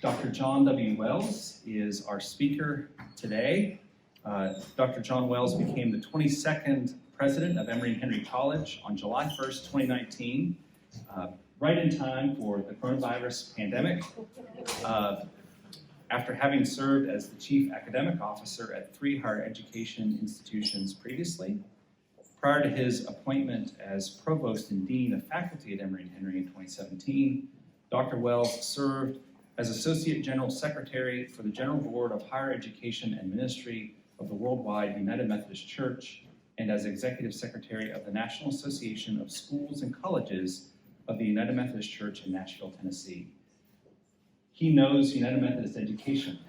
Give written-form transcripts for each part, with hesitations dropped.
Dr. John W. Wells is our speaker today. Dr. John Wells became the 22nd president of Emory and Henry College on July 1st, 2019, right in time for the coronavirus pandemic. After having served as the chief academic officer at 3 higher education institutions previously. Prior to his appointment as provost and dean of faculty at Emory and Henry in 2017, Dr. Wells served as Associate General Secretary for the General Board of Higher Education and Ministry of the Worldwide United Methodist Church and as Executive Secretary of the National Association of Schools and Colleges of the United Methodist Church in Nashville, Tennessee. He knows United Methodist education.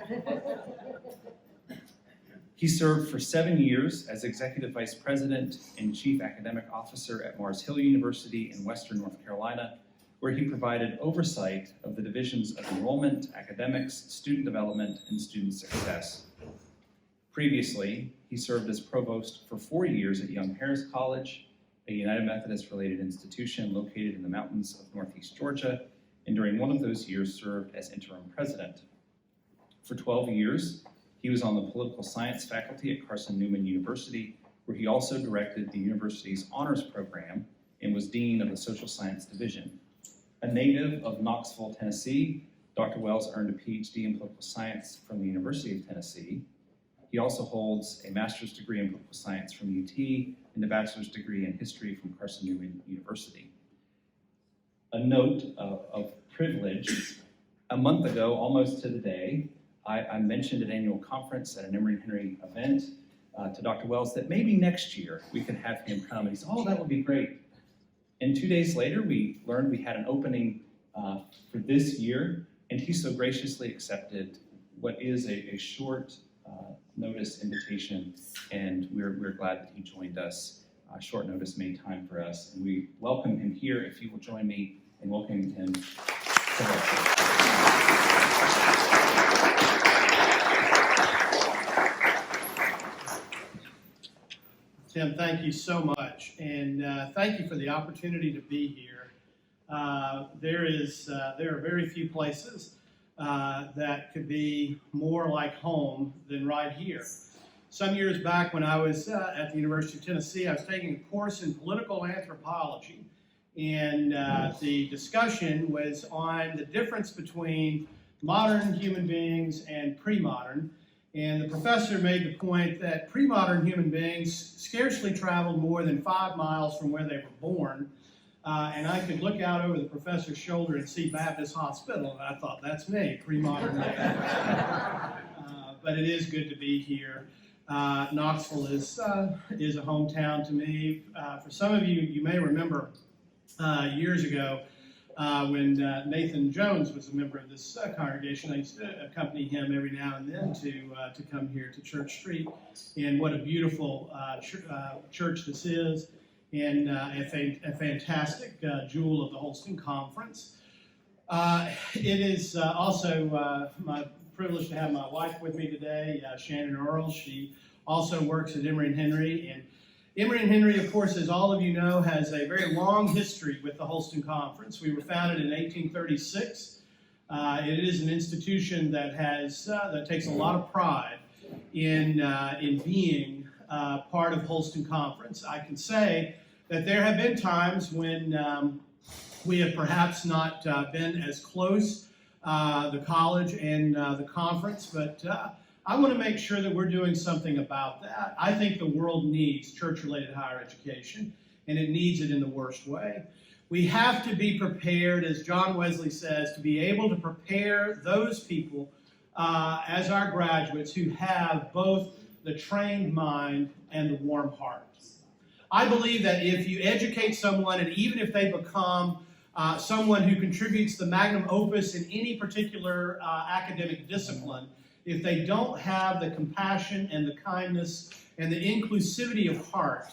He served for 7 years as Executive Vice President and Chief Academic Officer at Mars Hill University in Western North Carolina, where he provided oversight of the divisions of enrollment, academics, student development, and student success. Previously, he served as provost for 4 years at Young Harris College, a United Methodist-related institution located in the mountains of Northeast Georgia, and during one of those years served as interim president. For 12 years, he was on the political science faculty at Carson Newman University, where he also directed the university's honors program and was dean of the social science division. A native of Knoxville, Tennessee, Dr. Wells earned a PhD in political science from the University of Tennessee. He also holds a master's degree in political science from UT and a bachelor's degree in history from Carson Newman University. A note of privilege, a month ago, almost to the day, I mentioned at annual conference at an Emory and Henry event to Dr. Wells that maybe next year we could have him come. And he said, oh, that would be great. And 2 days later, we learned we had an opening for this year, and he so graciously accepted what is a short notice invitation, and we're glad that he joined us. Short notice made time for us, and we welcome him here. If you will join me in welcoming him to our church. Tim, thank you so much, and thank you for the opportunity to be here. There are very few places that could be more like home than right here. Some years back when I was at the University of Tennessee, I was taking a course in political anthropology, and the discussion was on the difference between modern human beings and pre-modern. And the professor made the point that pre-modern human beings scarcely traveled more than 5 miles from where they were born. And I could look out over the professor's shoulder and see Baptist Hospital, and I thought, that's me, pre-modern man. But it is good to be here. Knoxville is a hometown to me. For some of you, you may remember years ago, when Nathan Jones was a member of this congregation, I used to accompany him every now and then to come here to Church Street. And what a beautiful church this is, and a fantastic jewel of the Holston Conference. It is also my privilege to have my wife with me today, Shannon Earl. She also works at Emory and Henry. And Emory and Henry, of course, as all of you know, has a very long history with the Holston Conference. We were founded in 1836. It is an institution that takes a lot of pride in being part of Holston Conference. I can say that there have been times when we have perhaps not been as close, the college and the conference, but I want to make sure that we're doing something about that. I think the world needs church-related higher education, and it needs it in the worst way. We have to be prepared, as John Wesley says, to be able to prepare those people as our graduates who have both the trained mind and the warm heart. I believe that if you educate someone, and even if they become someone who contributes the magnum opus in any particular academic discipline, if they don't have the compassion and the kindness and the inclusivity of heart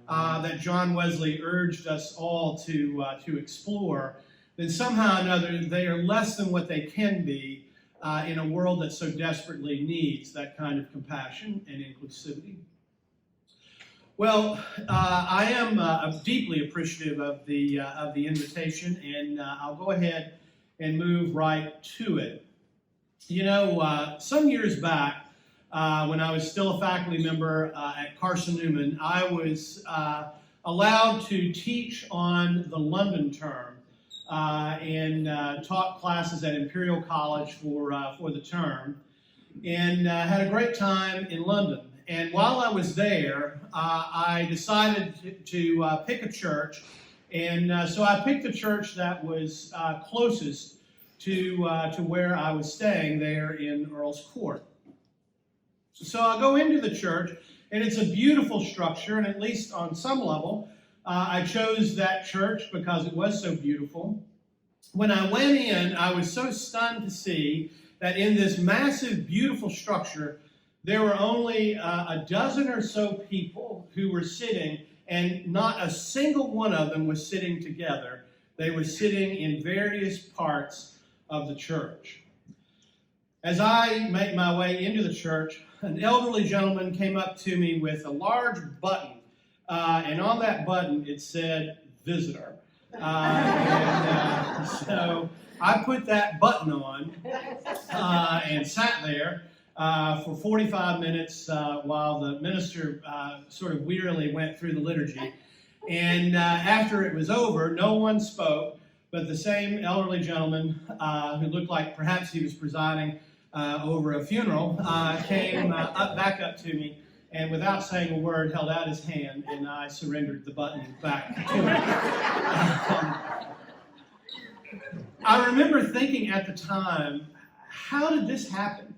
that John Wesley urged us all to explore, then somehow or another they are less than what they can be in a world that so desperately needs that kind of compassion and inclusivity. Well, I am deeply appreciative of the invitation, and I'll go ahead and move right to it. Some years back, when I was still a faculty member at Carson Newman, I was allowed to teach on the London term and taught classes at Imperial College for the term, and had a great time in London. And while I was there, I decided to pick a church, and so I picked a church that was closest to where I was staying there in Earl's Court. So I go into the church, and it's a beautiful structure, and at least on some level, I chose that church because it was so beautiful. When I went in, I was so stunned to see that in this massive, beautiful structure, there were only a dozen or so people who were sitting, and not a single one of them was sitting together. They were sitting in various parts of the church. As I make my way into the church, an elderly gentleman came up to me with a large button, and on that button it said, "Visitor." So I put that button on and sat there for 45 minutes while the minister sort of wearily went through the liturgy. And after it was over, no one spoke, but the same elderly gentleman who looked like perhaps he was presiding over a funeral came back up to me, and without saying a word, held out his hand, and I surrendered the button back to him. I remember thinking at the time, how did this happen?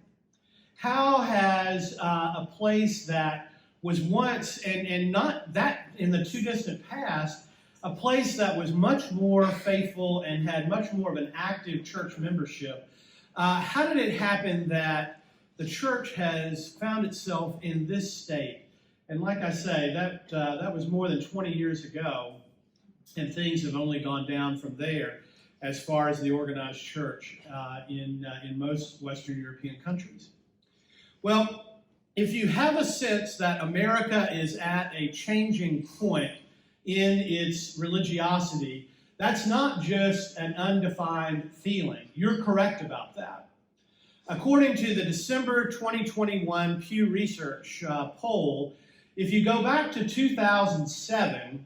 How has a place that was once, and not that in the too distant past, a place that was much more faithful and had much more of an active church membership, how did it happen that the church has found itself in this state? And like I say, that was more than 20 years ago, and things have only gone down from there as far as the organized church in most Western European countries. Well, if you have a sense that America is at a changing point in its religiosity, that's not just an undefined feeling. You're correct about that. According to the December 2021 Pew Research poll, if you go back to 2007,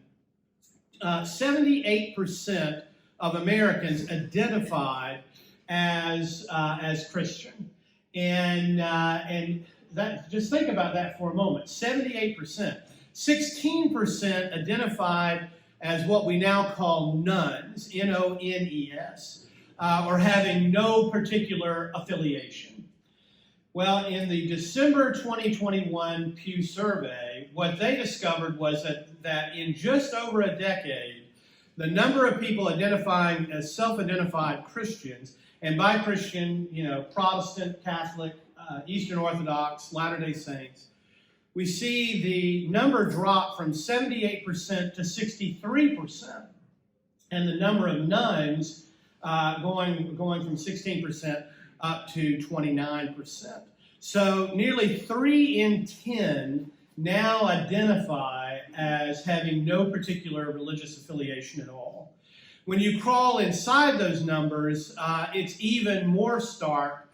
78% of Americans identified as Christian. And that, just think about that for a moment. 78%. 16% identified as what we now call nones, N-O-N-E-S, or having no particular affiliation. Well, in the December 2021 Pew survey, what they discovered was that in just over a decade, the number of people identifying as self-identified Christians, and by Christian, Protestant, Catholic, Eastern Orthodox, Latter-day Saints, we see the number drop from 78% to 63%, and the number of nones going from 16% up to 29%. So nearly 3 in 10 now identify as having no particular religious affiliation at all. When you crawl inside those numbers, it's even more stark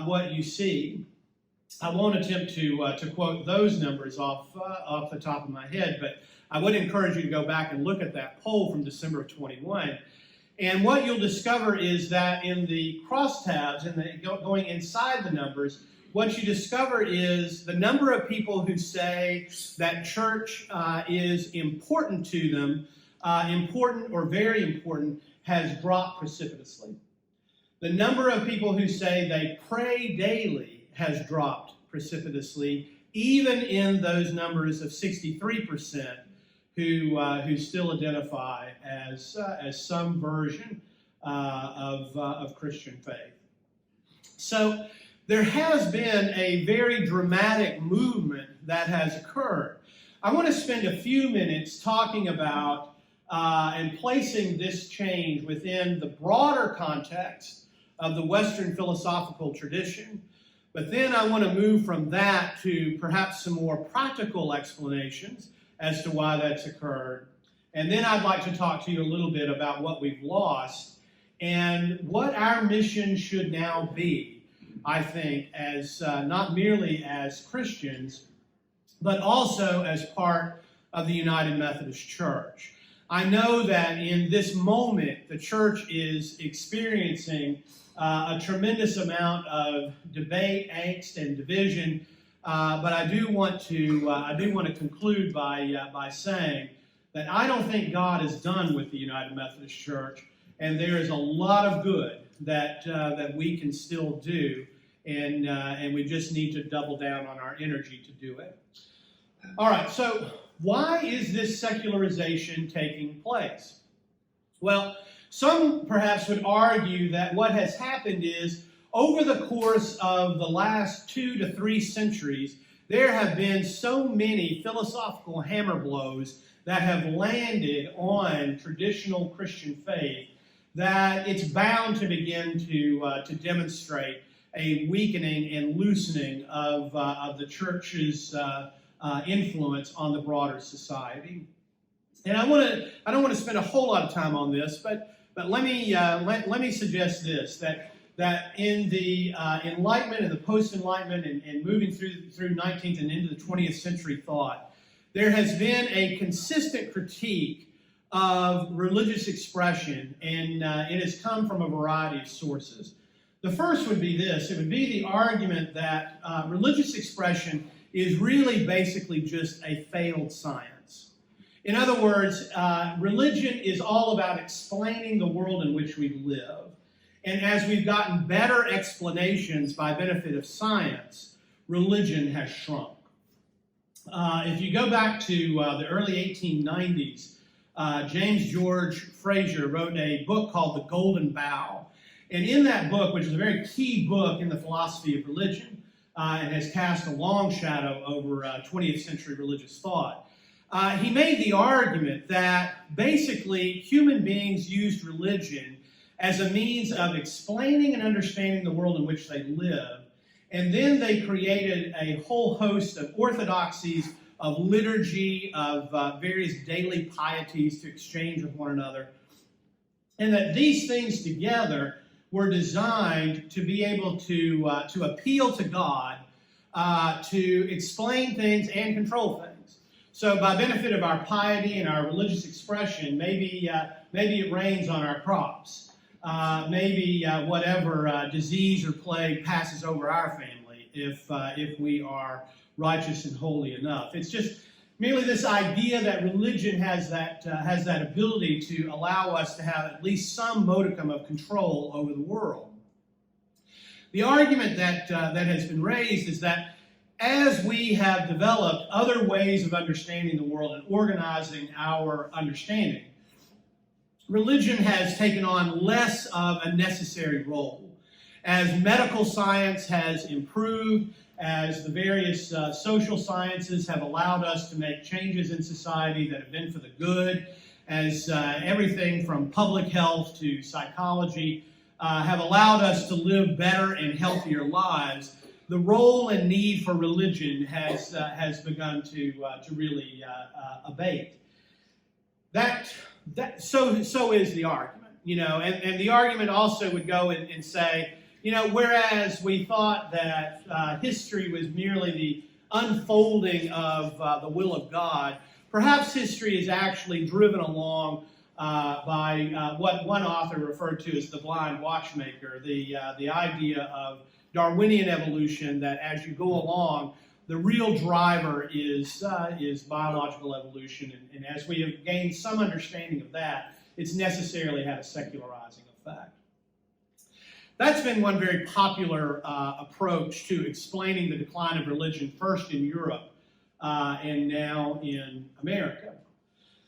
what you see. I won't attempt to quote those numbers off the top of my head, but I would encourage you to go back and look at that poll from December of 21. And what you'll discover is that in the crosstabs, going inside the numbers, what you discover is the number of people who say that church is important to them, important or very important, has dropped precipitously. The number of people who say they pray daily has dropped precipitously, even in those numbers of 63% who still identify as some version of Christian faith. So there has been a very dramatic movement that has occurred. I want to spend a few minutes talking about and placing this change within the broader context of the Western philosophical tradition. But then I want to move from that to perhaps some more practical explanations as to why that's occurred. And then I'd like to talk to you a little bit about what we've lost and what our mission should now be. I think, as not merely as Christians, but also as part of the United Methodist Church. I know that in this moment, the church is experiencing a tremendous amount of debate, angst, and division. But I do want to conclude by saying that I don't think God is done with the United Methodist Church, and there is a lot of good that we can still do, and we just need to double down on our energy to do it. All right, so why is this secularization taking place? Well, some perhaps would argue that what has happened is over the course of the last 2 to 3 centuries, there have been so many philosophical hammer blows that have landed on traditional Christian faith that it's bound to begin to demonstrate a weakening and loosening of the church's influence on the broader society. And I don't want to spend a whole lot of time on this, but let me suggest this, that in the Enlightenment and the post-Enlightenment and moving through 19th and into the 20th century thought, there has been a consistent critique of religious expression, and it has come from a variety of sources. The first would be this. It would be the argument that religious expression is really basically just a failed science. In other words, religion is all about explaining the world in which we live. And as we've gotten better explanations by benefit of science, religion has shrunk. If you go back to the early 1890s, James George Frazer wrote a book called The Golden Bough. And in that book, which is a very key book in the philosophy of religion, and has cast a long shadow over 20th century religious thought, he made the argument that basically human beings used religion as a means of explaining and understanding the world in which they live. And then they created a whole host of orthodoxies, of liturgy, of various daily pieties to exchange with one another. And that these things together were designed to be able to appeal to God, to explain things and control things. So by benefit of our piety and our religious expression, maybe it rains on our crops. Maybe whatever disease or plague passes over our family if we are righteous and holy enough. It's just merely this idea that religion has that ability to allow us to have at least some modicum of control over the world. The argument that has been raised is that as we have developed other ways of understanding the world and organizing our understanding, religion has taken on less of a necessary role. As medical science has improved, as the various social sciences have allowed us to make changes in society that have been for the good, as everything from public health to psychology have allowed us to live better and healthier lives, the role and need for religion has begun to really abate. So is the argument, and the argument also would go and say, whereas we thought that history was merely the unfolding of the will of God, perhaps history is actually driven along by what one author referred to as the blind watchmaker, the idea of Darwinian evolution, that as you go along, the real driver is biological evolution, and as we have gained some understanding of that, it's necessarily had a secularizing effect. That's been one very popular approach to explaining the decline of religion, first in Europe and now in America.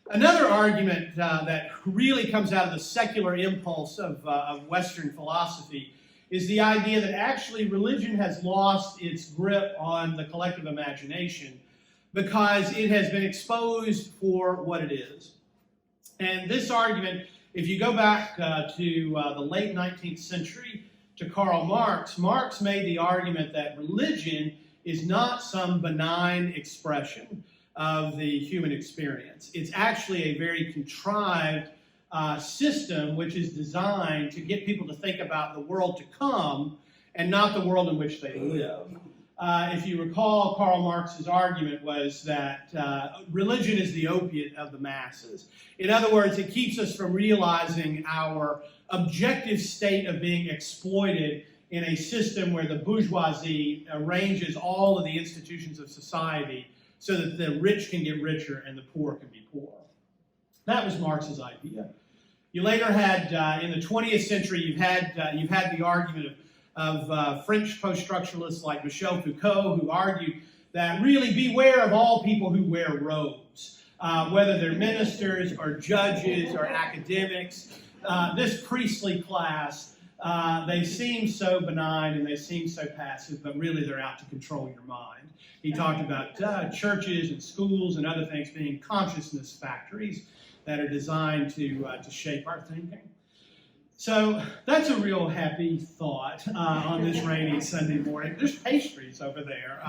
Another argument that really comes out of the secular impulse of Western philosophy is the idea that actually religion has lost its grip on the collective imagination because it has been exposed for what it is. And this argument, if you go back to the late 19th century, to Karl Marx, Marx made the argument that religion is not some benign expression of the human experience. It's actually a very contrived system which is designed to get people to think about the world to come and not the world in which they live. If you recall, Karl Marx's argument was that religion is the opiate of the masses. In other words, it keeps us from realizing our objective state of being exploited in a system where the bourgeoisie arranges all of the institutions of society so that the rich can get richer and the poor can be poor. That was Marx's idea. You later had, in the 20th century, you've had the argument of French post-structuralists like Michel Foucault, who argued that really beware of all people who wear robes, whether they're ministers or judges or academics. This priestly class, they seem so benign and they seem so passive, but really they're out to control your mind. He talked about churches and schools and other things being consciousness factories that are designed to shape our thinking. So that's a real happy thought on this rainy Sunday morning. There's pastries over there,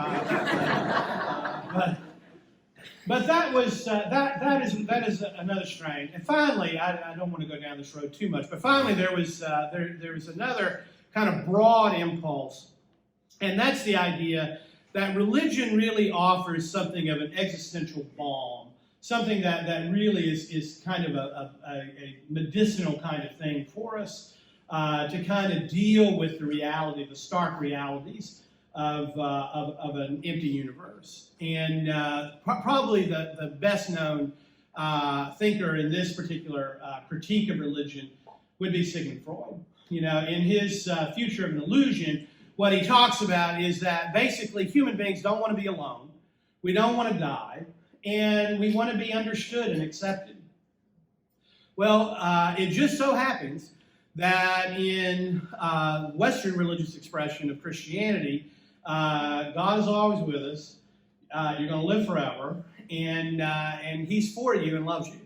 but that is another strain. And finally, I don't want to go down this road too much, but finally there was another kind of broad impulse, and that's the idea that religion really offers something of an existential balm. Something that really is kind of a medicinal kind of thing for us to kind of deal with the reality, the stark realities of an empty universe. And probably the best known thinker in this particular critique of religion would be Sigmund Freud. You know, in his Future of an Illusion, what he talks about is that basically human beings don't want to be alone. We don't want to die. And we want to be understood and accepted. Well, it just so happens that in Western religious expression of Christianity, God is always with us. You're going to live forever, and He's for you and loves you.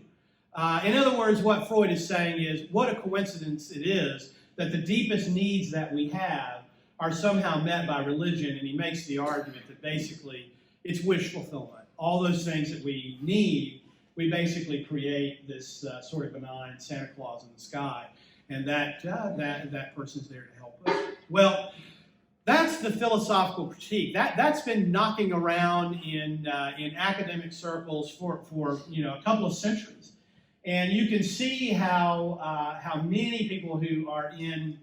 In other words, what Freud is saying is, what a coincidence it is that the deepest needs that we have are somehow met by religion, and he makes the argument that basically it's wish fulfillment. All those things that we need, we basically create this sort of benign Santa Claus in the sky, and that person's there to help us. Well, that's the philosophical critique. That's been knocking around in academic circles for a couple of centuries, and you can see how many people who are in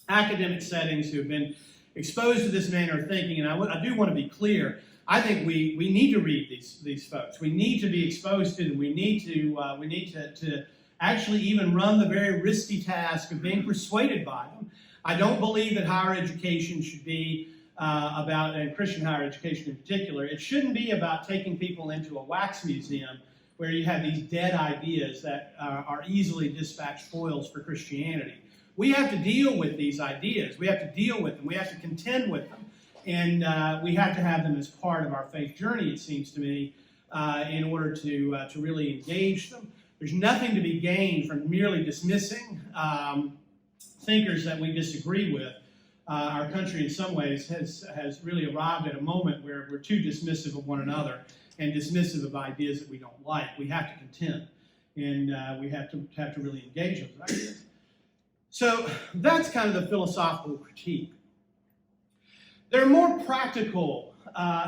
academic settings who have been exposed to this manner of thinking. And I do want to be clear. I think we need to read these folks. We need to be exposed to them. We need to actually even run the very risky task of being persuaded by them. I don't believe that higher education should be about, and Christian higher education in particular, it shouldn't be about taking people into a wax museum where you have these dead ideas that are easily dispatched foils for Christianity. We have to deal with these ideas. We have to deal with them. We have to contend with them. And we have to have them as part of our faith journey, it seems to me, in order to really engage them. There's nothing to be gained from merely dismissing thinkers that we disagree with. Our country, in some ways, has really arrived at a moment where we're too dismissive of one another and dismissive of ideas that we don't like. We have to contend, and we have to really engage those ideas. So that's kind of the philosophical critique. There are more practical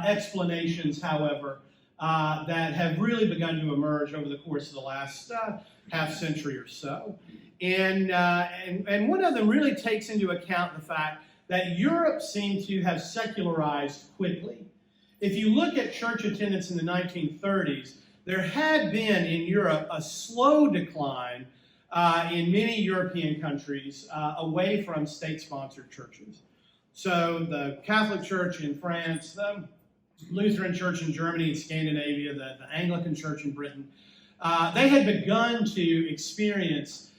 explanations, however, that have really begun to emerge over the course of the last half century or so. And one of them really takes into account the fact that Europe seemed to have secularized quickly. If you look at church attendance in the 1930s, there had been in Europe a slow decline in many European countries away from state-sponsored churches. So the Catholic Church in France, the Lutheran Church in Germany and Scandinavia, the Anglican Church in Britain, they had begun to experience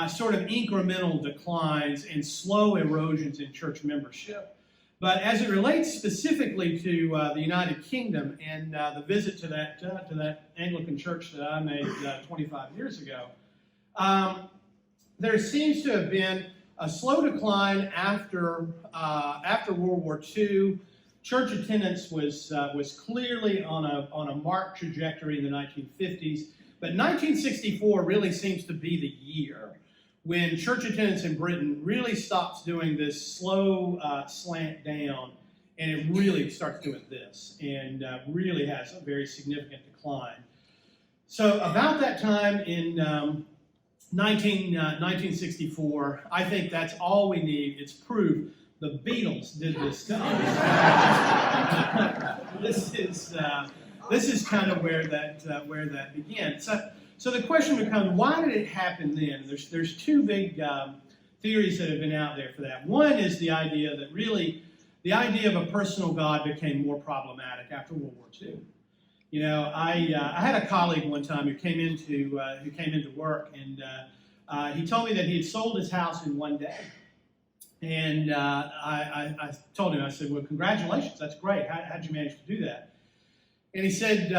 sort of incremental declines and slow erosions in church membership. But as it relates specifically to the United Kingdom and the visit to that Anglican church that I made 25 years ago, there seems to have been a slow decline after World War II. Church attendance was clearly on a marked trajectory in the 1950s, but 1964 really seems to be the year when church attendance in Britain really stops doing this slow slant down, and it really starts doing this, and really has a very significant decline. So about that time in 1964, I think that's all we need. It's proof the Beatles did this to us. This is kind of where that began. So the question becomes, why did it happen then? There's two big theories that have been out there for that. One is the idea that really the idea of a personal God became more problematic after World War II. You know, I had a colleague one time who came into work, and he told me that he had sold his house in one day. And I told him, I said, well, congratulations, that's great. How'd you manage to do that? And he said,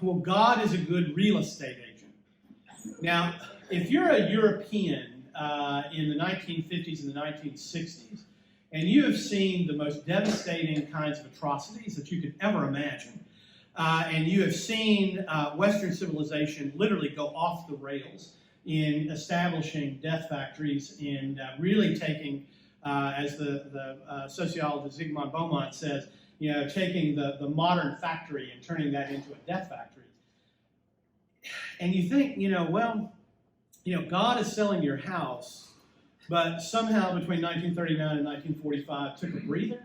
well, God is a good real estate agent. Now, if you're a European in the 1950s and the 1960s, and you have seen the most devastating kinds of atrocities that you could ever imagine, and you have seen Western civilization literally go off the rails in establishing death factories and really taking, as the sociologist Sigmund Freud says, you know, taking the modern factory and turning that into a death factory. And you think, you know, well, you know, God is selling your house, but somehow between 1939 and 1945 took a breather.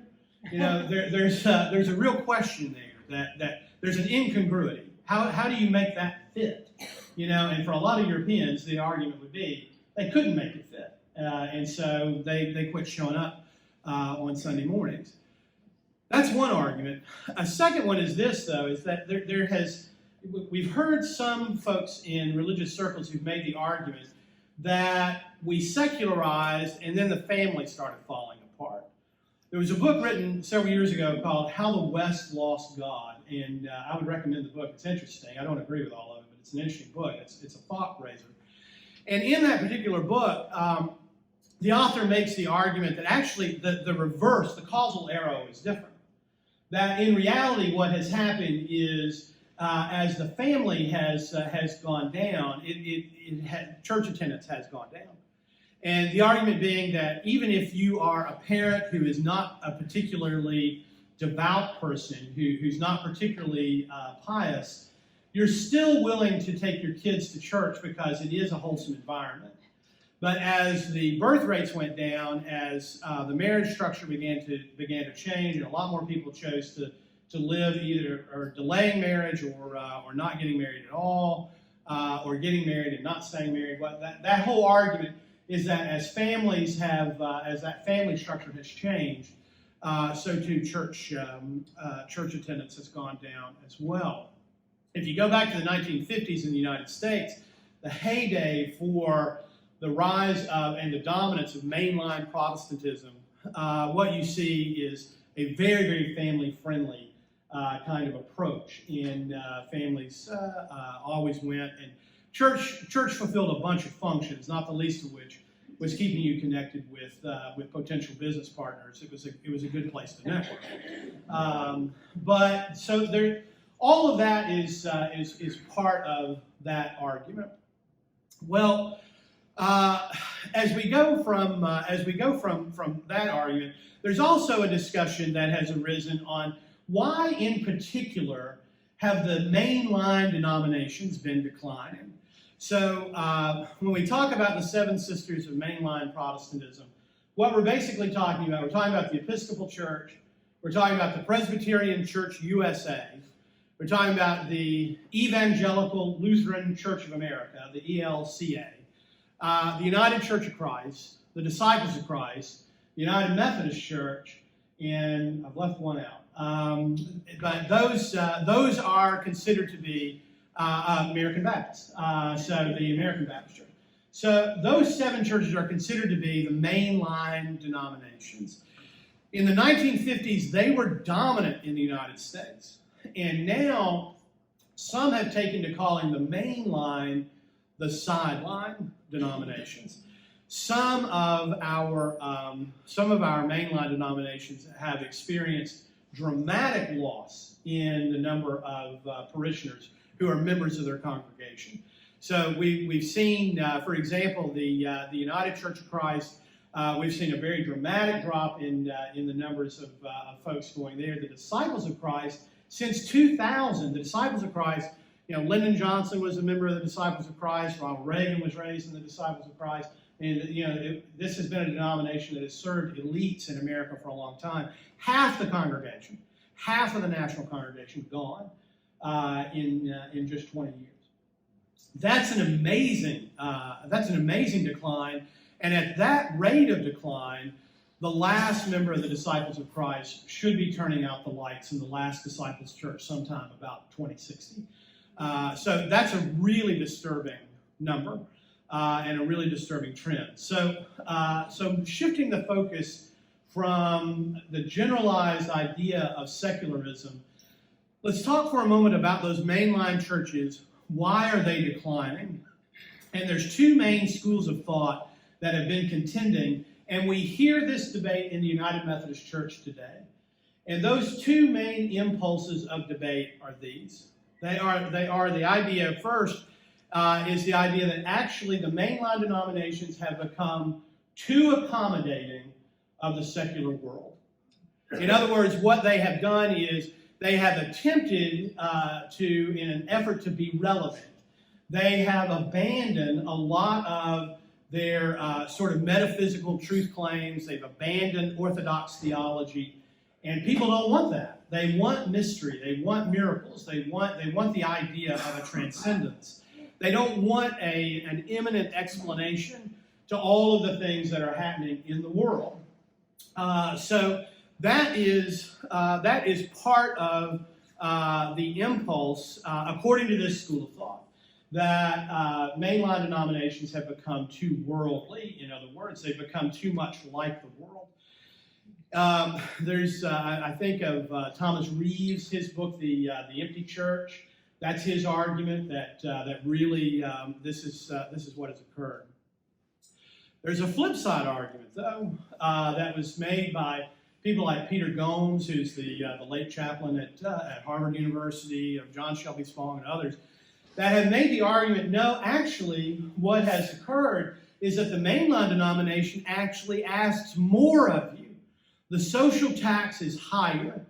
You know, there's a real question there that there's an incongruity. How do you make that fit? You know, and for a lot of Europeans, the argument would be they couldn't make it fit, and so they quit showing up on Sunday mornings. That's one argument. A second one is this, though, is that we've heard some folks in religious circles who've made the argument that we secularized and then the family started falling apart. There was a book written several years ago called How the West Lost God, and I would recommend the book. It's interesting. I don't agree with all of it, but it's an interesting book. It's a thought raiser. And in that particular book, the author makes the argument that actually the reverse, the causal arrow, is different. That in reality what has happened is as the family has gone down, church attendance has gone down. And the argument being that even if you are a parent who is not a particularly devout person, who's not particularly pious, you're still willing to take your kids to church because it is a wholesome environment. But as the birth rates went down, as the marriage structure began to change, and a lot more people chose to live either or delaying marriage or not getting married at all, or getting married and not staying married. That whole argument is that as families have, as that family structure has changed, so too church attendance has gone down as well. If you go back to the 1950s in the United States, the heyday for the rise of and the dominance of mainline Protestantism, what you see is a very, very family-friendly kind of approach. And families always went, and church fulfilled a bunch of functions, not the least of which was keeping you connected with potential business partners. It was a good place to network. But so there, all of that is part of that argument. Well, as we go from that argument, there's also a discussion that has arisen on why, in particular, have the mainline denominations been declining. So when we talk about the seven sisters of mainline Protestantism, what we're basically talking about, we're talking about the Episcopal Church, we're talking about the Presbyterian Church USA, we're talking about the Evangelical Lutheran Church of America, the ELCA, the United Church of Christ, the Disciples of Christ, the United Methodist Church, and I've left one out. But those are considered to be American Baptists, so the American Baptist Church. So those seven churches are considered to be the mainline denominations. In the 1950s, they were dominant in the United States. And now, some have taken to calling the mainline the sideline denominations. Some of our mainline denominations have experienced dramatic loss in the number of parishioners who are members of their congregation. So we've seen, for example, the United Church of Christ. We've seen a very dramatic drop in the numbers of folks going there. The Disciples of Christ, since 2000, the Disciples of Christ, Lyndon Johnson was a member of the Disciples of Christ. Ronald Reagan was raised in the Disciples of Christ. And, this has been a denomination that has served elites in America for a long time. Half the congregation, half of the national congregation gone in just 20 years. That's an amazing decline. And at that rate of decline, the last member of the Disciples of Christ should be turning out the lights in the last Disciples Church sometime about 2060. So that's a really disturbing number and a really disturbing trend. So shifting the focus from the generalized idea of secularism, let's talk for a moment about those mainline churches. Why are they declining? And there's two main schools of thought that have been contending, and we hear this debate in the United Methodist Church today. And those two main impulses of debate are these. They are the idea, first, is the idea that actually the mainline denominations have become too accommodating of the secular world. In other words, what they have done is they have attempted to, in an effort to be relevant, they have abandoned a lot of their sort of metaphysical truth claims. They've abandoned orthodox theology, and people don't want that. They want mystery. They want miracles. They want the idea of a transcendence. They don't want an imminent explanation to all of the things that are happening in the world. So that is part of the impulse, according to this school of thought, that mainline denominations have become too worldly. In other words, they've become too much like the world. I think of Thomas Reeves, his book, The Empty Church. That's his argument that really this is what has occurred. There's a flip side argument, though, that was made by people like Peter Gomes, who's the late chaplain at Harvard University, of John Shelby Spong and others, that have made the argument, no, actually, what has occurred is that the mainline denomination actually asks more of you. The social tax is higher.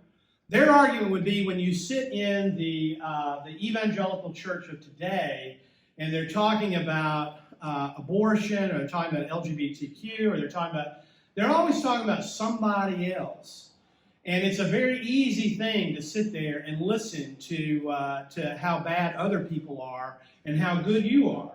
Their argument would be when you sit in the evangelical church of today, and they're talking about abortion, or they're talking about LGBTQ, or they're always talking about somebody else. And it's a very easy thing to sit there and listen to how bad other people are and how good you are.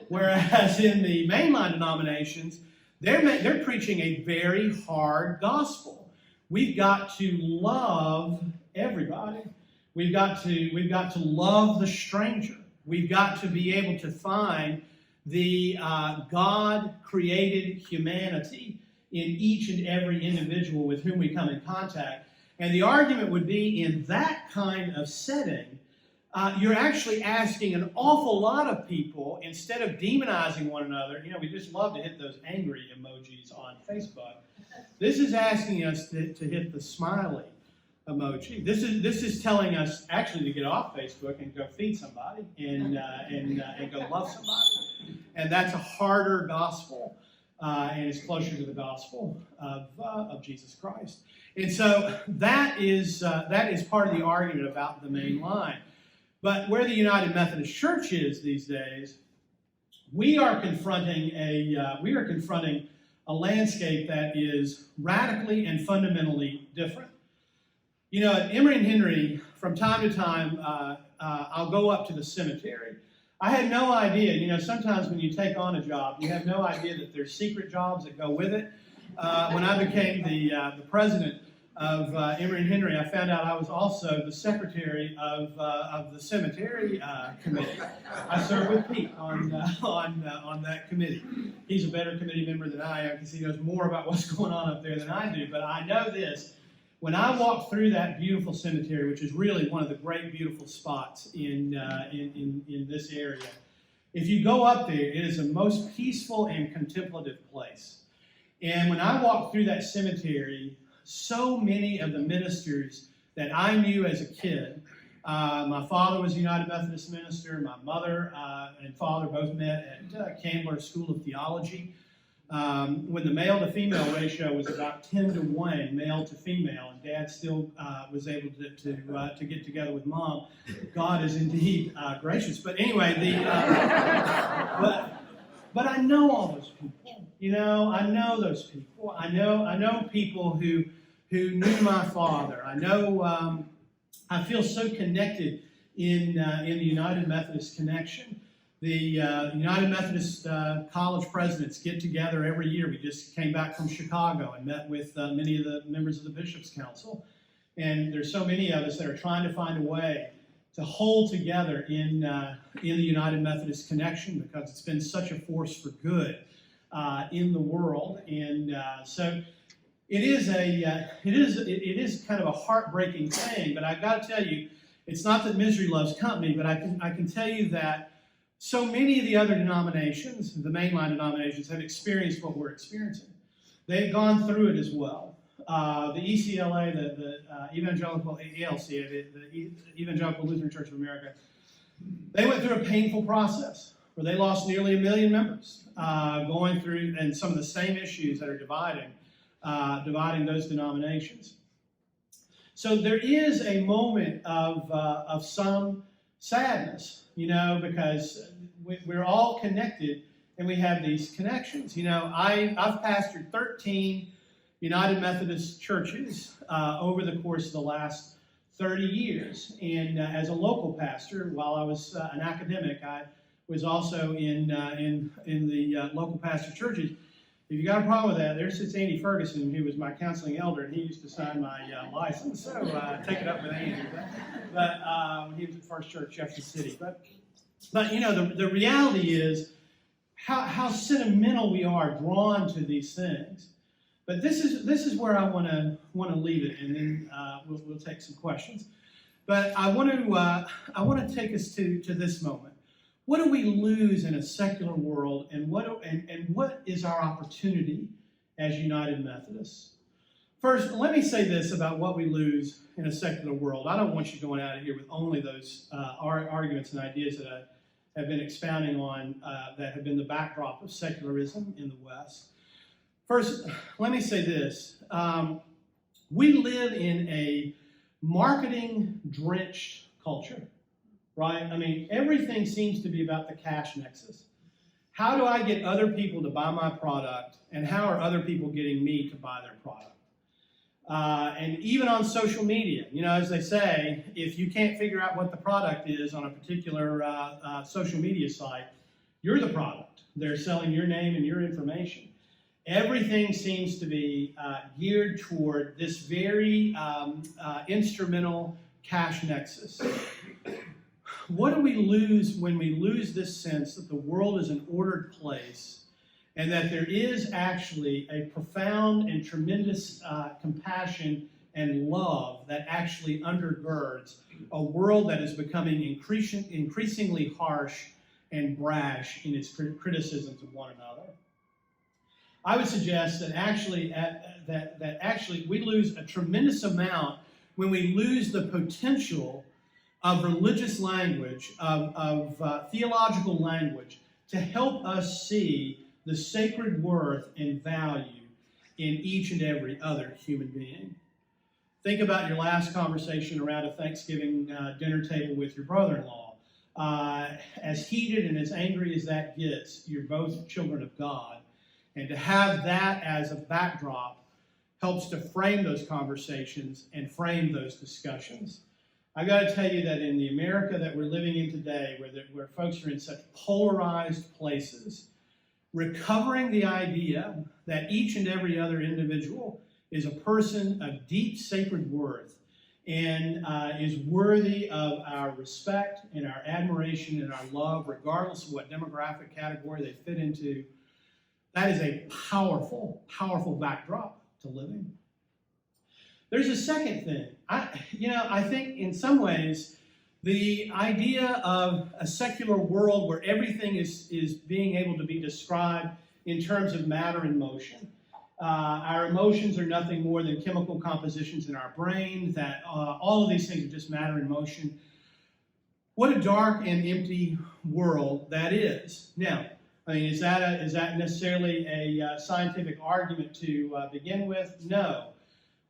Whereas in the mainline denominations, they're preaching a very hard gospel. We've got to love everybody. We've got to love the stranger. We've got to be able to find the God-created humanity in each and every individual with whom we come in contact. And the argument would be, in that kind of setting, you're actually asking an awful lot of people, instead of demonizing one another. We just love to hit those angry emojis on Facebook. This is asking us to hit the smiley emoji. This is telling us actually to get off Facebook and go feed somebody and go love somebody. And that's a harder gospel. And it's closer to the gospel of Jesus Christ. And so that is part of the argument about the main line. But where the United Methodist Church is these days, we are confronting a landscape that is radically and fundamentally different. At Emory and Henry, from time to time, I'll go up to the cemetery. I had no idea. Sometimes when you take on a job, you have no idea that there's secret jobs that go with it. When I became the president of Emory and Henry, I found out I was also the secretary of the cemetery committee. I served with Pete on that committee. He's a better committee member than I am because he knows more about what's going on up there than I do. But I know this. When I walk through that beautiful cemetery, which is really one of the great beautiful spots in this area, if you go up there, it is the most peaceful and contemplative place. And when I walk through that cemetery, so many of the ministers that I knew as a kid My father was a United Methodist minister. My mother and father both met at Candler School of Theology. When the male to female ratio was about 10 to 1, male to female, and Dad still was able to get together with Mom. God is indeed gracious. But anyway, but I know all those people. You know, I know those people. I know people who knew my father. I know. I feel so connected in the United Methodist connection. The United Methodist College presidents get together every year. We just came back from Chicago and met with many of the members of the Bishop's Council. And there's so many of us that are trying to find a way to hold together in the United Methodist connection, because it's been such a force for good in the world. And so it is kind of a heartbreaking thing. But I got to tell you, it's not that misery loves company, but I can tell you that so many of the other denominations, the mainline denominations, have experienced what we're experiencing. They've gone through it as well. The ECLA, the Evangelical ELCA, the Evangelical Lutheran Church of America, they went through a painful process where they lost nearly 1 million members, going through and some of the same issues that are dividing those denominations. So there is a moment of some sadness, you know, because we're all connected and we have these connections. You know, I've pastored 13 United Methodist churches over the course of the last 30 years. And as a local pastor, while I was an academic, I was also in the local pastor churches. If you got a problem with that, there sits Andy Ferguson, who was my counseling elder, and he used to sign my license. So take it up with Andy. But when he was at First Church, Jefferson City. But you know, the reality is how sentimental we are drawn to these things. But this is where I want to leave it, and then we'll take some questions. But I want to take us to this moment. What do we lose in a secular world, and what is our opportunity as United Methodists? First, let me say this about what we lose in a secular world. I don't want you going out of here with only those arguments and ideas that I have been expounding on that have been the backdrop of secularism in the West. First, let me say this. We live in a marketing-drenched culture. Right? I mean, everything seems to be about the cash nexus. How do I get other people to buy my product, and how are other people getting me to buy their product? And even on social media, you know, as they say, if you can't figure out what the product is on a particular social media site, you're the product. They're selling your name and your information. Everything seems to be geared toward this very instrumental cash nexus. What do we lose when we lose this sense that the world is an ordered place, and that there is actually a profound and tremendous compassion and love that actually undergirds a world that is becoming increasingly harsh and brash in its criticisms of one another? I would suggest that actually we lose a tremendous amount when we lose the potential of religious language, of theological language, to help us see the sacred worth and value in each and every other human being. Think about your last conversation around a Thanksgiving dinner table with your brother-in-law. As heated and as angry as that gets, you're both children of God. And to have that as a backdrop helps to frame those conversations and frame those discussions. I got to tell you that in the America that we're living in today, where folks are in such polarized places, recovering the idea that each and every other individual is a person of deep sacred worth and is worthy of our respect and our admiration and our love, regardless of what demographic category they fit into, that is a powerful, powerful backdrop to living. There's a second thing. I think in some ways, the idea of a secular world where everything is being able to be described in terms of matter and motion. Our emotions are nothing more than chemical compositions in our brain, that all of these things are just matter and motion. What a dark and empty world that is. Now, I mean, is that necessarily a scientific argument to begin with? No.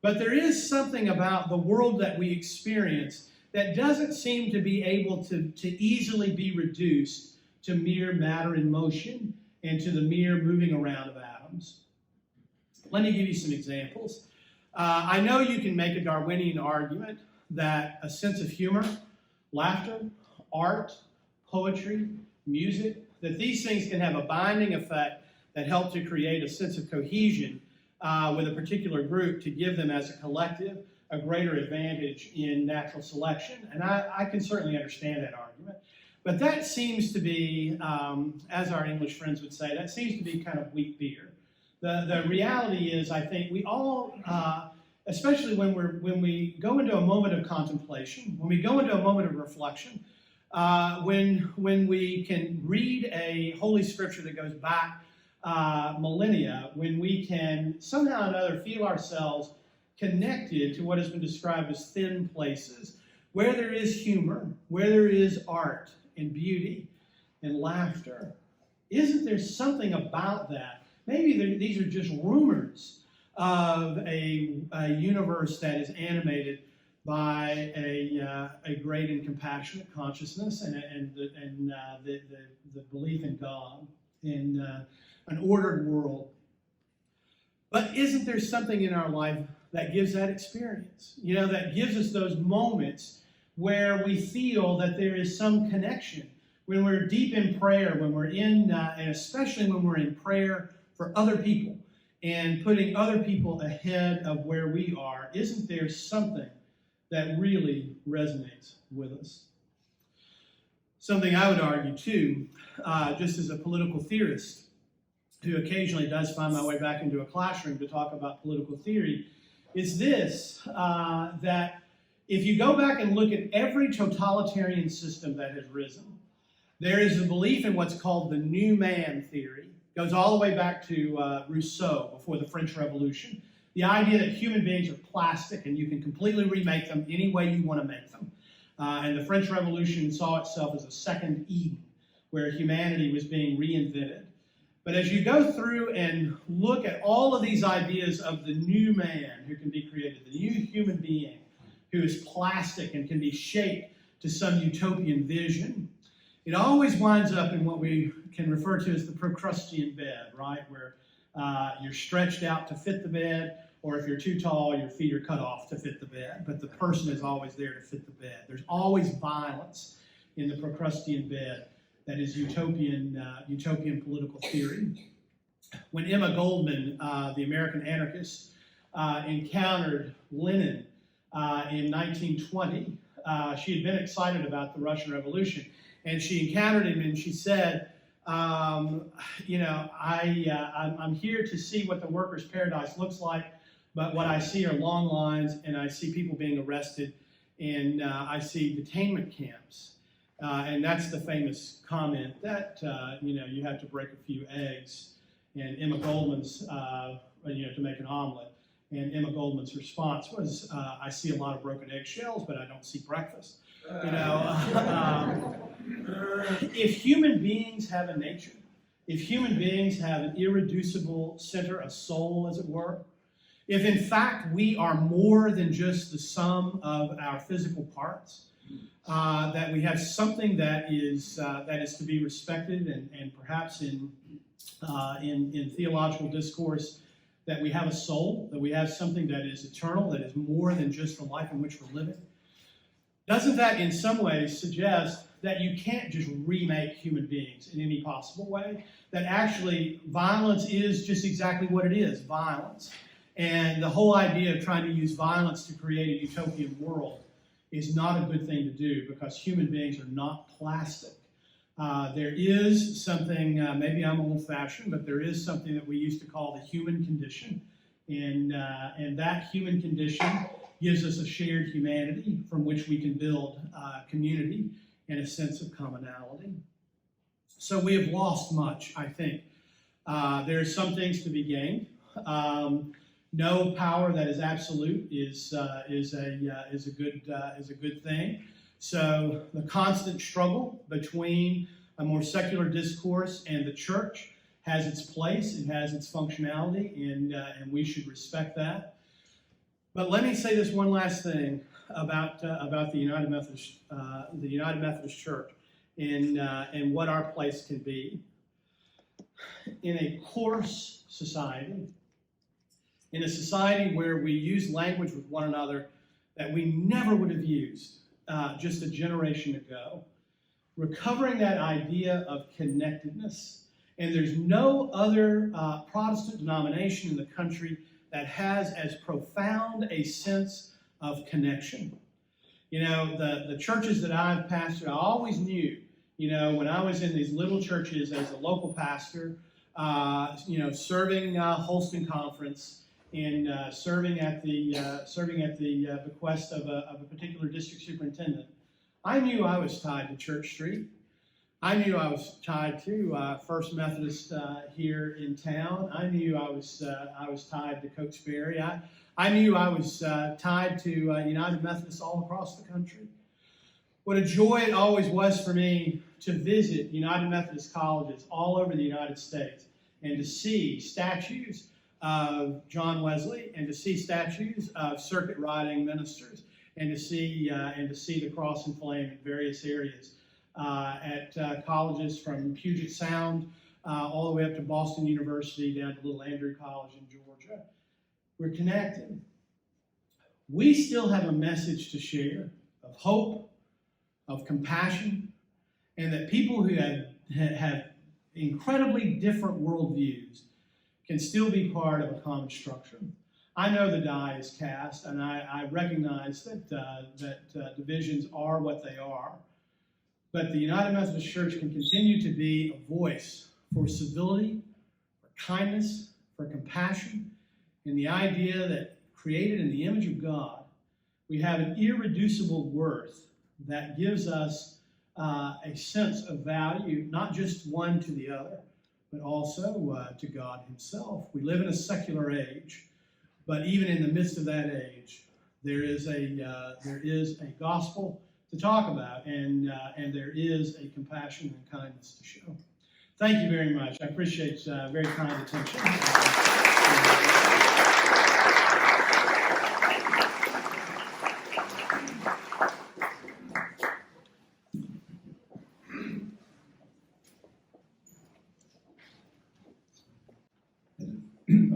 But there is something about the world that we experience that doesn't seem to be able to easily be reduced to mere matter in motion and to the mere moving around of atoms. Let me give you some examples. I know you can make a Darwinian argument that a sense of humor, laughter, art, poetry, music, that these things can have a binding effect that help to create a sense of cohesion with a particular group to give them as a collective a greater advantage in natural selection. And I can certainly understand that argument. But that seems to be, as our English friends would say, that seems to be kind of weak beer. The reality is, I think we all, especially when we go into a moment of contemplation, when we go into a moment of reflection, when we can read a Holy Scripture that goes back millennia, when we can somehow or another feel ourselves connected to what has been described as thin places, where there is humor, where there is art and beauty and laughter. Isn't there something about that? Maybe these are just rumors of a universe that is animated by a great and compassionate consciousness and the belief in God and an ordered world. But isn't there something in our life that gives that experience? You know, that gives us those moments where we feel that there is some connection. When we're deep in prayer, when we're in, and especially when we're in prayer for other people and putting other people ahead of where we are, isn't there something that really resonates with us? Something I would argue too, just as a political theorist who occasionally does find my way back into a classroom to talk about political theory, is this, that if you go back and look at every totalitarian system that has risen, there is a belief in what's called the new man theory. It goes all the way back to Rousseau before the French Revolution. The idea that human beings are plastic and you can completely remake them any way you want to make them. And the French Revolution saw itself as a second Eden, where humanity was being reinvented. But as you go through and look at all of these ideas of the new man who can be created, the new human being who is plastic and can be shaped to some utopian vision, it always winds up in what we can refer to as the Procrustean bed, right? Where you're stretched out to fit the bed, or if you're too tall, your feet are cut off to fit the bed, but the person is always there to fit the bed. There's always violence in the Procrustean bed that is utopian political theory. When Emma Goldman, the American anarchist, encountered Lenin in 1920, she had been excited about the Russian Revolution, and she encountered him and she said, I'm here to see what the workers' paradise looks like, but what I see are long lines, and I see people being arrested, and I see detainment camps. And that's the famous comment that, you have to break a few eggs, and Emma Goldman's, to make an omelet. And Emma Goldman's response was, I see a lot of broken eggshells, but I don't see breakfast. If human beings have a nature, if human beings have an irreducible center, a soul, as it were, if in fact we are more than just the sum of our physical parts, that we have something that is to be respected, and perhaps in theological discourse, that we have a soul, that we have something that is eternal, that is more than just the life in which we're living, doesn't that in some ways suggest that you can't just remake human beings in any possible way? That actually violence is just exactly what it is, violence. And the whole idea of trying to use violence to create a utopian world is not a good thing to do, because human beings are not plastic. There is something, maybe I'm old-fashioned, but there is something that we used to call the human condition. And that human condition gives us a shared humanity from which we can build community and a sense of commonality. So we have lost much, I think. There are some things to be gained. No power that is absolute is a good thing. So the constant struggle between a more secular discourse and the church has its place, it has its functionality, and we should respect that. But let me say this one last thing about the United Methodist Church and what our place can be. In a coarse society, in a society where we use language with one another that we never would have used just a generation ago, recovering that idea of connectedness. And there's no other Protestant denomination in the country that has as profound a sense of connection. You know, the churches that I've pastored, I always knew, you know, when I was in these little churches as a local pastor, you know, serving Holston Conference and serving at the bequest of a particular district superintendent, I knew I was tied to Church Street. I knew I was tied to First Methodist here in town. I knew I was tied to Cokesbury. I knew I was tied to United Methodist all across the country. What a joy it always was for me to visit United Methodist colleges all over the United States and to see statues of John Wesley and to see statues of circuit riding ministers and to see the cross and flame in various areas at colleges from Puget Sound all the way up to Boston University down to Little Andrew College in Georgia. We're connected. We still have a message to share of hope, of compassion, and that people who have incredibly different worldviews can still be part of a common structure. I know the die is cast, and I recognize that divisions are what they are, but the United Methodist Church can continue to be a voice for civility, for kindness, for compassion, and the idea that created in the image of God, we have an irreducible worth that gives us a sense of value, not just one to the other, but also to God himself. We live in a secular age, but even in the midst of that age, there is a gospel to talk about, and there is a compassion and kindness to show. Thank you very much. I appreciate very kind attention.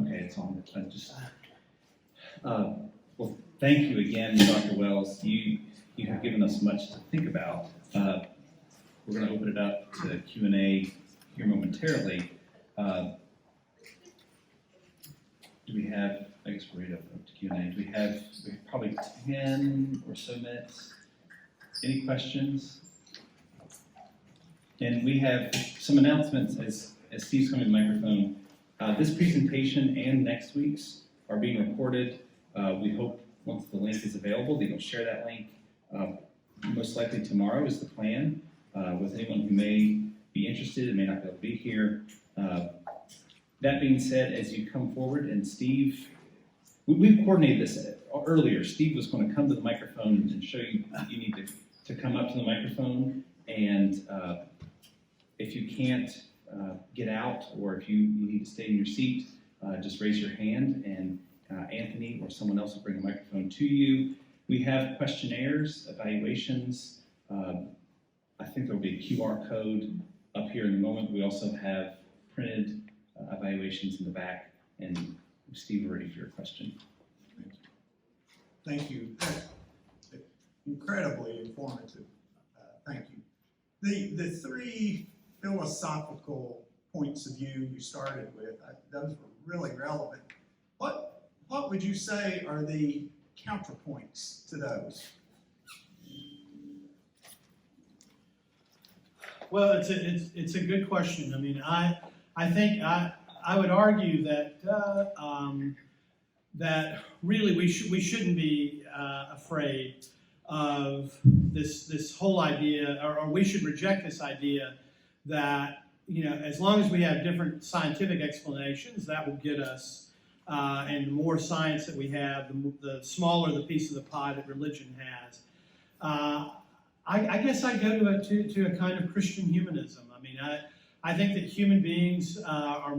Okay, it's on. Well, thank you again, Dr. Wells. You have given us much to think about. We're going to open it up to Q&A here momentarily. Do we have, I guess we're ready to open up to Q&A. Do we have probably 10 or so minutes? Any questions? And we have some announcements as Steve's coming to the microphone. This presentation and next week's are being recorded. We hope once the link is available that you'll share that link. Most likely tomorrow is the plan with anyone who may be interested and may not be able to be here. That being said, as you come forward, and Steve, we've coordinated this earlier. Steve was going to come to the microphone and show you need to come up to the microphone, and if you can't get out, or if you need to stay in your seat, just raise your hand, and Anthony or someone else will bring a microphone to you. We have questionnaires, evaluations. I think there will be a QR code up here in a moment. We also have printed evaluations in the back, and Steve, we're ready for your question. Thank you. Incredibly informative. Thank you. The three philosophical points of view you started with, those were really relevant. What would you say are the counterpoints to those? Well, it's a good question. I mean, I think I would argue that that really we shouldn't be afraid of this whole idea, or we should reject this idea that, you know, as long as we have different scientific explanations, that will get us, and the more science that we have, the smaller the piece of the pie that religion has. I guess I go to a kind of Christian humanism. I mean, I think that human beings are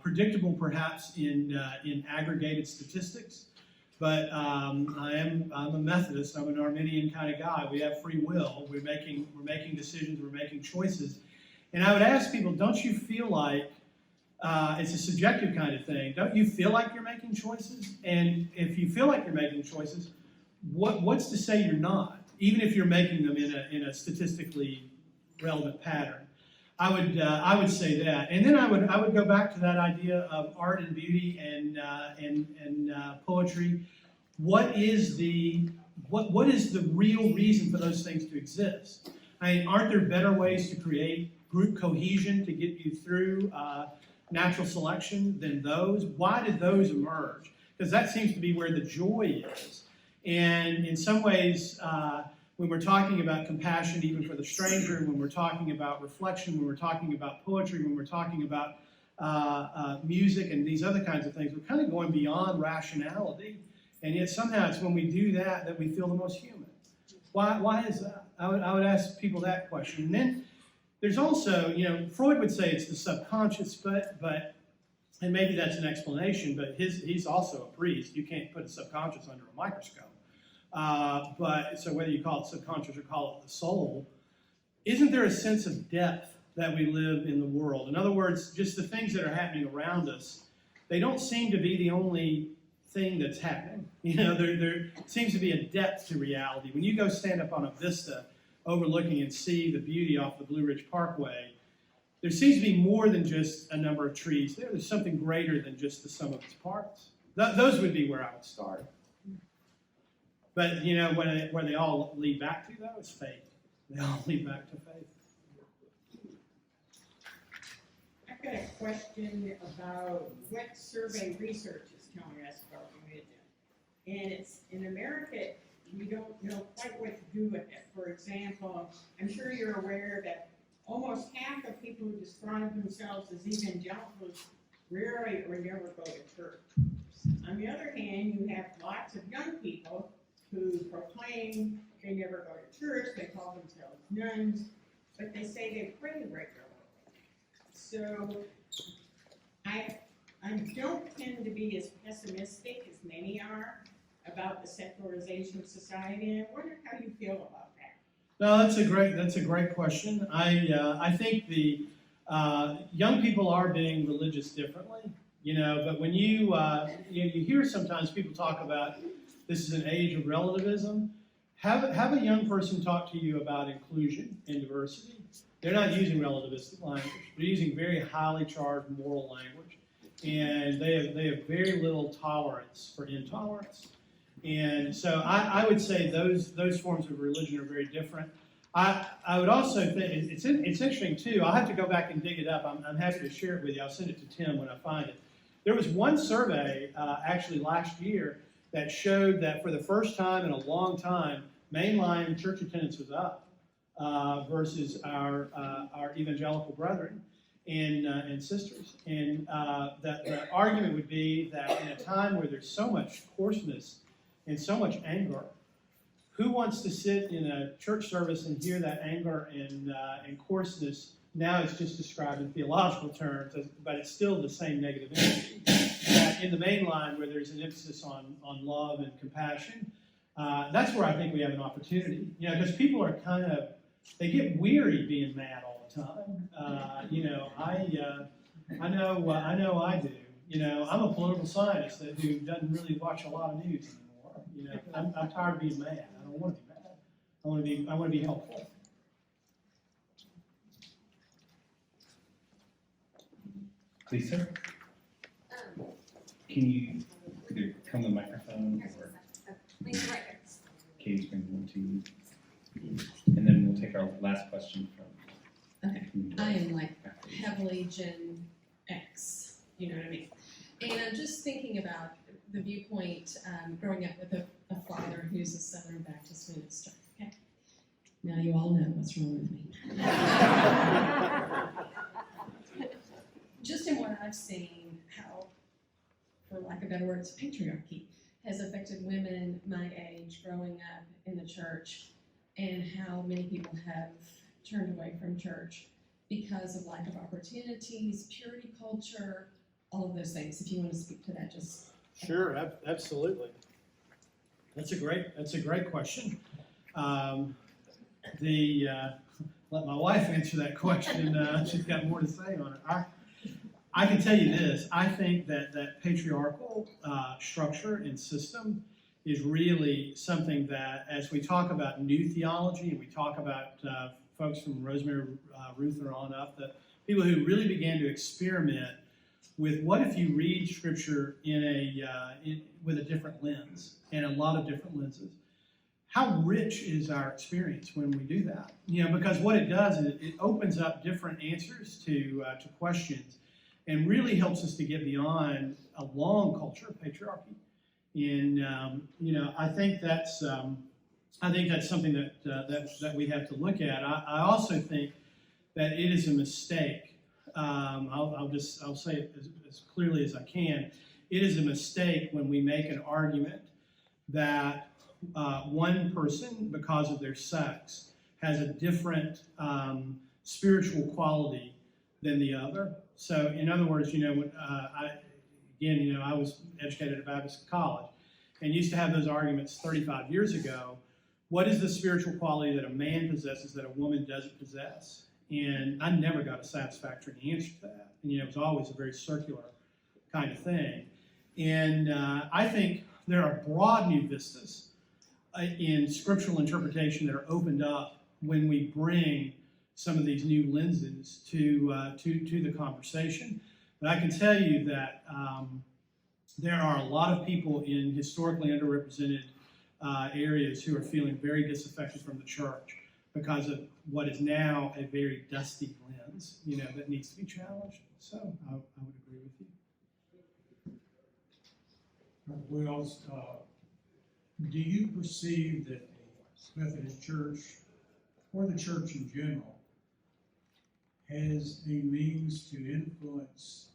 predictable perhaps in aggregated statistics, but I'm a Methodist. I'm an Arminian kind of guy. We have free will. We're making decisions. We're making choices. And I would ask people, don't you feel like it's a subjective kind of thing? Don't you feel like you're making choices? And if you feel like you're making choices, what's to say you're not? Even if you're making them in a statistically relevant pattern, I would say that. And then I would go back to that idea of art and beauty and poetry. What is the real reason for those things to exist? I mean, aren't there better ways to create group cohesion to get you through natural selection than those? Why did those emerge? Because that seems to be where the joy is. And in some ways, when we're talking about compassion even for the stranger, when we're talking about reflection, when we're talking about poetry, when we're talking about music and these other kinds of things, we're kind of going beyond rationality. And yet somehow it's when we do that we feel the most human. Why is that? I would ask people that question. And then there's also, Freud would say it's the subconscious, but and maybe that's an explanation, but he's also a priest. You can't put a subconscious under a microscope. But so whether you call it subconscious or call it the soul, isn't there a sense of depth that we live in the world? In other words, just the things that are happening around us, they don't seem to be the only thing that's happening. There seems to be a depth to reality. When you go stand up on a vista overlooking and see the beauty off the Blue Ridge Parkway, there seems to be more than just a number of trees there. There's something greater than just the sum of its parts. Those would be where I would start. But, where they all lead back to, though, is faith. They all lead back to faith. I've got a question about what survey research is telling us about religion. And it's, in America, we don't know quite what to do with it. For example, I'm sure you're aware that almost half of people who describe themselves as evangelicals rarely or never go to church. On the other hand, you have lots of young people who proclaim they never go to church, they call themselves nuns, but they say they pray regularly. So I don't tend to be as pessimistic as many are about the secularization of society, and I wonder how you feel about that. No, that's a great question. I think the young people are being religious differently, but when you hear sometimes people talk about this is an age of relativism, have a young person talk to you about inclusion and diversity. They're not using relativistic language. They're using very highly charged moral language, and they have very little tolerance for intolerance. And so I would say those forms of religion are very different. I would also think it's interesting too. I'll have to go back and dig it up. I'm happy to share it with you. I'll send it to Tim when I find it. There was one survey actually last year that showed that for the first time in a long time, mainline church attendance was up versus our evangelical brethren and sisters. And the argument would be that in a time where there's so much coarseness and so much anger, who wants to sit in a church service and hear that anger and coarseness? Now it's just described in theological terms, but it's still the same negative energy. In the main line, where there's an emphasis on love and compassion, that's where I think we have an opportunity. Because people are they get weary being mad all the time. I know I do. I'm a political scientist who doesn't really watch a lot of news anymore. I'm tired of being mad. I don't want to be mad. I want to be helpful. Lisa, can you either come to the microphone or Katie's bring one to you, and then we'll take our last question from. Okay, I am like heavily Gen X, you know what I mean? And I'm just thinking about the viewpoint growing up with a father who's a Southern Baptist minister. Okay, now you all know what's wrong with me. Just in what I've seen, how, for lack of better words, patriarchy has affected women my age growing up in the church. and how many people have turned away from church because of lack of opportunities, purity culture, all of those things. If you want to speak to that, just Sure, absolutely. That's a great question. Let my wife answer that question. She's got more to say on it. I can tell you this. I think that patriarchal structure and system is really something that, as we talk about new theology and we talk about folks from Rosemary Ruther on up, the people who really began to experiment with what if you read Scripture with a different lens, and a lot of different lenses. How rich is our experience when we do that? Because what it does is it opens up different answers to questions, and really helps us to get beyond a long culture of patriarchy. And I think that's something that we have to look at. I also think that it is a mistake. I'll say it as clearly as I can. It is a mistake when we make an argument that one person, because of their sex, has a different spiritual quality than the other. So, in other words, when I was educated at Baptist college, and used to have those arguments 35 years ago. What is the spiritual quality that a man possesses that a woman doesn't possess? And I never got a satisfactory answer to that. And it was always a very circular kind of thing. And I think there are broad new vistas in scriptural interpretation that are opened up when we bring some of these new lenses to the conversation. But I can tell you that there are a lot of people in historically underrepresented areas who are feeling very disaffected from the church because of what is now a very dusty lens, that needs to be challenged. So I would agree with you. Wells, do you perceive that the Methodist Church, or the church in general, has a means to influence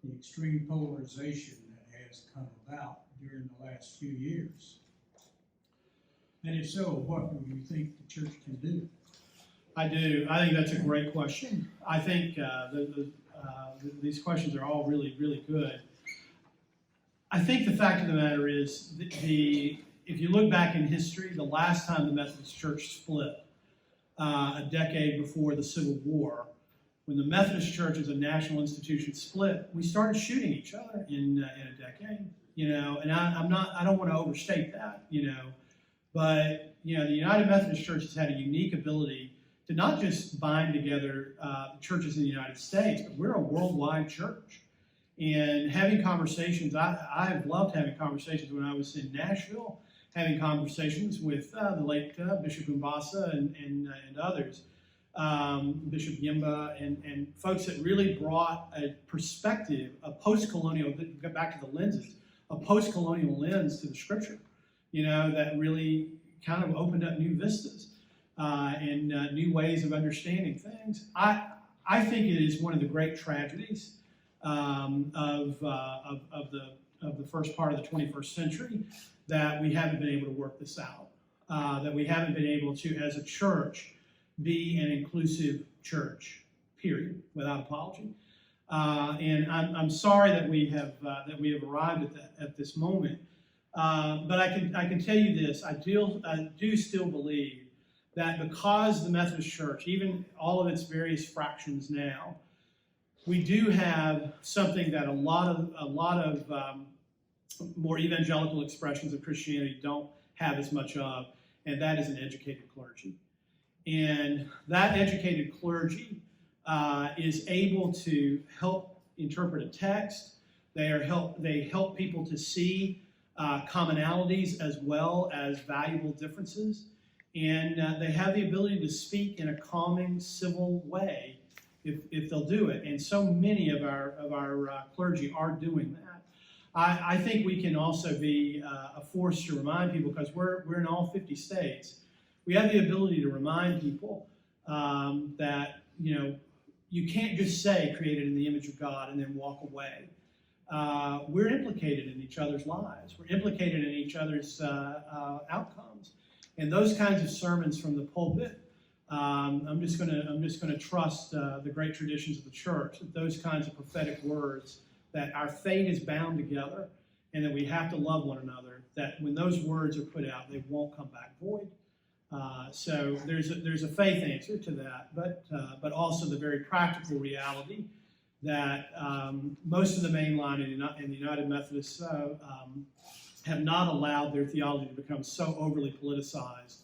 the extreme polarization that has come about during the last few years? And if so, what do you think the church can do? I do. I think that's a great question. I think these questions are all really, really good. I think the fact of the matter is, if you look back in history, the last time the Methodist Church split, a decade before the Civil War, when the Methodist Church as a national institution split, we started shooting each other in a decade. And I don't want to overstate that. But the United Methodist Church has had a unique ability to not just bind together churches in the United States, but we're a worldwide church. And having conversations, I have loved having conversations when I was in Nashville, having conversations with the late Bishop Umbasa and others, Bishop Yimba, and folks that really brought a perspective, a post-colonial, get back to the lenses, a post-colonial lens to the Scripture, that really kind of opened up new vistas and new ways of understanding things. I think it is one of the great tragedies of the first part of the 21st century that we haven't been able to work this out, that we haven't been able to, as a church, be an inclusive church, period, without apology. And I'm sorry that we have arrived at this moment. But I can tell you this: I do still believe that because the Methodist Church, even all of its various fractions now, we do have something that a lot of more evangelical expressions of Christianity don't have as much of, and that is an educated clergy. And that educated clergy is able to help interpret a text. They help people to see commonalities as well as valuable differences, and they have the ability to speak in a calming, civil way if they'll do it. And so many of our clergy are doing that. I think we can also be a force to remind people, because we're in all 50 states. We have the ability to remind people that you can't just say created in the image of God and then walk away. We're implicated in each other's lives. We're implicated in each other's outcomes. And those kinds of sermons from the pulpit, I'm just gonna trust the great traditions of the church, that those kinds of prophetic words, that our fate is bound together, and that we have to love one another, that when those words are put out, they won't come back void. So there's a faith answer to that, but also the very practical reality that most of the mainline in the United Methodists have not allowed their theology to become so overly politicized.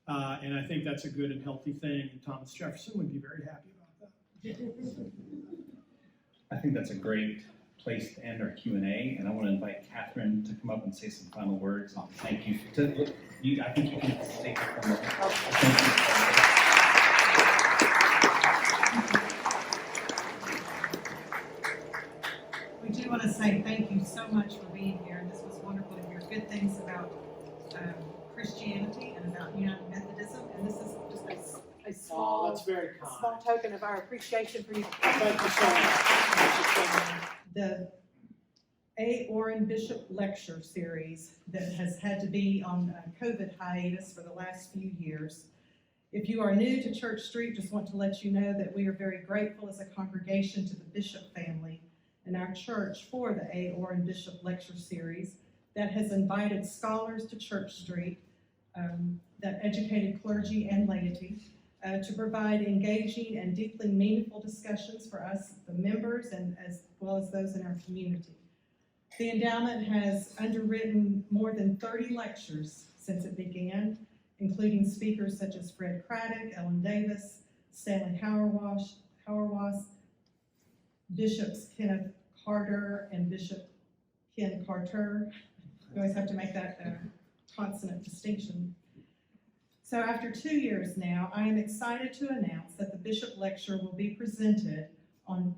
And I think that's a good and healthy thing, and Thomas Jefferson would be very happy about that. I think that's a great place to end our Q&A, and I want to invite Catherine to come up and say some final words. Thank you. I think you can take it from the. We do want to say thank you so much for being here, and this was wonderful to hear good things about Christianity and about United Methodism, and this is just a small, that's very small token of our appreciation for you. Thank you so much. The A. Orrin Bishop Lecture Series that has had to be on COVID hiatus for the last few years. If you are new to Church Street, just want to let you know that we are very grateful as a congregation to the Bishop family and our church for the A. Orrin Bishop Lecture Series that has invited scholars to Church Street, that educated clergy and laity, to provide engaging and deeply meaningful discussions for us, the members, and as well as those in our community. The endowment has underwritten more than 30 lectures since it began, including speakers such as Fred Craddock, Ellen Davis, Stanley Hauerwas, Bishops Kenneth Carter and Bishop Ken Carter. You always have to make that consonant distinction. So after 2 years now, I am excited to announce that the Bishop Lecture will be presented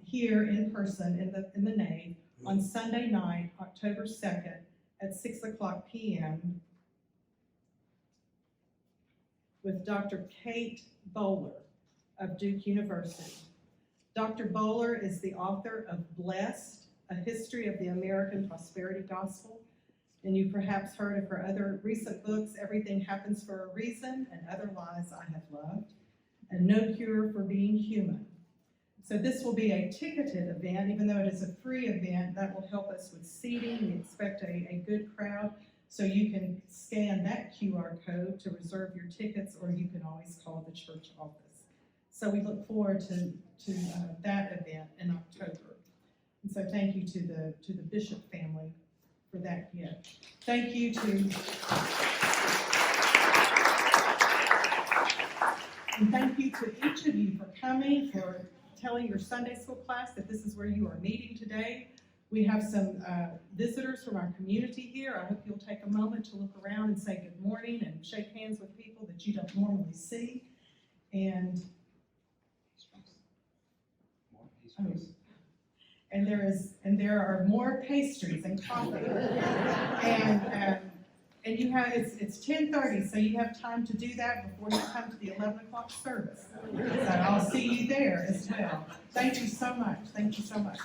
here in person in the nave on Sunday night, October 2nd at 6:00 p.m. with Dr. Kate Bowler of Duke University. Dr. Bowler is the author of Blessed, A History of the American Prosperity Gospel, and you perhaps heard of her other recent books, Everything Happens for a Reason and Other Lies I Have Loved, and No Cure for Being Human. So this will be a ticketed event, even though it is a free event. That will help us with seating. We expect a good crowd, so you can scan that QR code to reserve your tickets, or you can always call the church office. So we look forward to that event in October. And so thank you to the Bishop family for that gift. Thank you and thank you to each of you for coming, for telling your Sunday school class that this is where you are meeting today. We have some visitors from our community here. I hope you'll take a moment to look around and say good morning and shake hands with people that you don't normally see. And there are more pastries and coffee. And you have it's 10:30, so you have time to do that before you come to the 11 o'clock service. So I'll see you there as well. Thank you so much. Thank you so much.